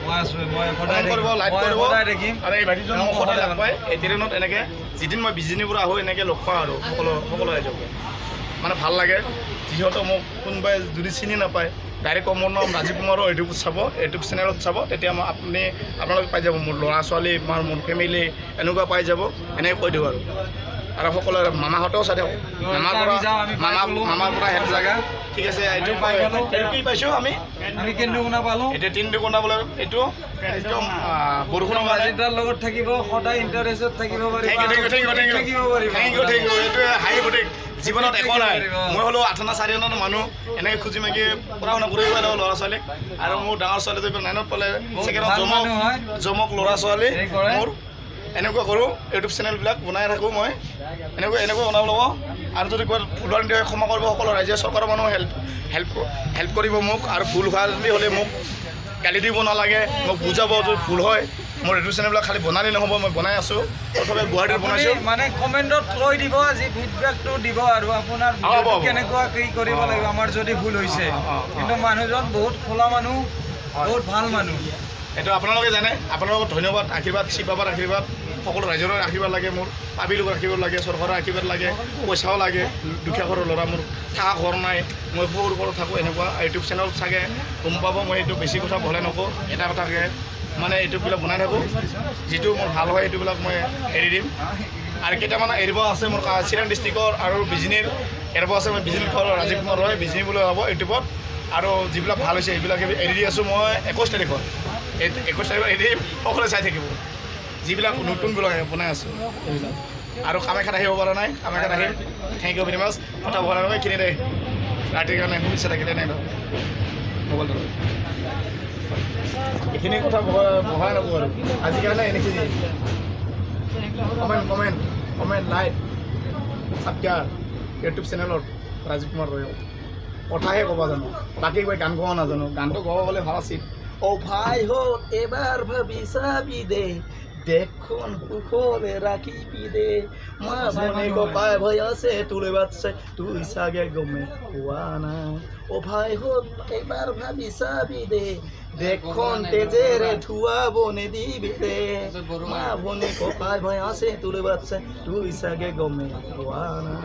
Comment কৰিব, like কৰিব আৰু এই ভাইটিজন মোক সদায় লগ পায়। এই ট্ৰেইনত এনেকৈ যিদিন মই বিজনীৰ পৰা আহোঁ এনেকৈ লগ পাওঁ আৰু সকলো ৰাইজক মানে ভাল লাগে। যিহেতু মোক কোনোবাই যদি চিনি নাপায় ডাইৰেক্ট মোৰ নাম ৰাজীৱ কুমাৰৰ ইউটিউব চেনেলত চাব, তেতিয়া আপোনালোকে পাই যাব। মোৰ ল'ৰা ছোৱালী মোৰ ফেমিলি এনেকুৱা পাই যাব, এনেকৈ কৈ দিওঁ আৰু সকলোৰে মামাহঁতেও চাই থাকক। মামাৰ পৰা হেল্প লাগে। ঠিক আছে, এইটো কি পাইছোঁ আমি কেন্দুকোনা পালোঁ। এতিয়া তিনিকোনা বোলে এইটো একদম বৰষুণৰ বাজিটাৰ লগত থাকিব, সদায় ইণ্টাৰেষ্টত থাকিব পাৰিব। Thank you. এইটোৱে হাঁহি ফুটি জীৱনত একো নাই। মই হ'লেও 8-4 মানুহ এনেকৈ খুজি মাগি পঢ়া শুনা কৰিব লাগিব ল'ৰা ছোৱালীক। আৰু মোৰ ডাঙৰ ছোৱালীটো 9ত পালে, ছেকেণ্ডত জমক ল'ৰা ছোৱালী মোৰ এনেকুৱা কৰোঁ। ইউটিউব চেনেলবিলাক বনাই থাকোঁ মই, এনেকৈ বনাব ল'ব। আৰু যদি ক'ৰবাত ভুলৰ নিদিয়ে ক্ষমা কৰিব সকলো ৰাইজে। চৰকাৰৰ মানুহ হেল্প কৰিব মোক। আৰু ভুল হোৱা হ'লে মোক গালি দিব নালাগে, মোক বুজাব যদি ভুল হয়। মোৰ ইউটিউব চেনেলবিলাক খালি বনালেই নহ'ব, মই বনাই আছোঁ। প্ৰথমে গুৱাহাটীত বনাইছোঁ। মানে কমেণ্টত কৈ দিব, যি ফিডবেকটো দিব আৰু আপোনাৰ কেনেকুৱা কি কৰিব লাগিব আমাৰ যদি ভুল হৈছে। কিন্তু মানুহজন বহুত খোলা মানুহ, বহুত ভাল মানুহ। এইটো আপোনালোকে জানে। আপোনালোকক ধন্যবাদ, আশীৰ্বাদ, শিৱ বাবাৰ আশীৰ্বাদ, সকলো ৰাইজৰ আশীৰ্বাদ লাগে, মোৰ পাব্লিকৰ আশীৰ্বাদ লাগে, চৰকাৰৰ আশীৰ্বাদ লাগে, পইচাও লাগে। দুখীয়া ঘৰৰ ল'ৰা, মোৰ থকা ঘৰ নাই, মই সৰু ঘৰত থাকোঁ। এনেকুৱা ইউটিউব চেনেল চাগে গম পাব। মই এইটো বেছি কথা বহলাই নকওঁ, এটা কথাকে মানে ইউটিউববিলাক বনাই থাকোঁ। যিটো মোৰ ভাল হয় সেইটোবিলাক মই এৰি দিম। আৰু কেইটামান এৰিব আছে মোৰ চিৰাং ডিষ্ট্ৰিক্টৰ আৰু বিজনীৰ এৰিব আছে। মই বিজনীৰ ঘৰ ৰাজীৱ কুমাৰ হয়, বিজনী বুলি হ'ব ইউটিউবত। আৰু যিবিলাক ভাল হৈছে সেইবিলাক এৰি দি আছোঁ মই 21 তাৰিখত। এই 21 তাৰিখত এৰি দিম, সকলোৱে চাই থাকিব। যিবিলাক নতুনবিলাক বনাই আছোঁ সেইবিলাক। আৰু কামাখ্যাত আহিব পৰা নাই, কামাখ্যাত আহিম। থেংক ইউ ভেৰি মাছ। কথা বহলাই নহয় এইখিনি দে ৰাতিৰ কাৰণে শুনিছে থাকিলে নাই মোবাইলটো এইখিনি কথা বহাই নকওঁ আৰু আজিৰ কাৰণে এনেখিনি। কমেণ্ট লাইক ছাবস্ক্ৰাইব ইউটিউব চেনেলত ৰাজীৱ কুমাৰ ৰয়। কথাহে ক'ব জানো, বাকী গৈ গান গোৱা নাজানো। গানটো গাব গ'লে ভাল আছিল। অ' ভাই হত এবাৰ ভাবি চাবি দে, দেখোন সুখলে রাখিবি দে। মা মনে ককাই ভয় আছে তুলে বাচ্চা, তুই সাগে গমে পোৱা নাই। ও ভাই হত এবার ভাবি চাবি দে, দেখোন তেজেরে ধুয়া বনে দিবি দে। মা মনে ককাই ভয় আছে তুলে বাচ্চা, তুই সাগে গমে পোৱা নাই।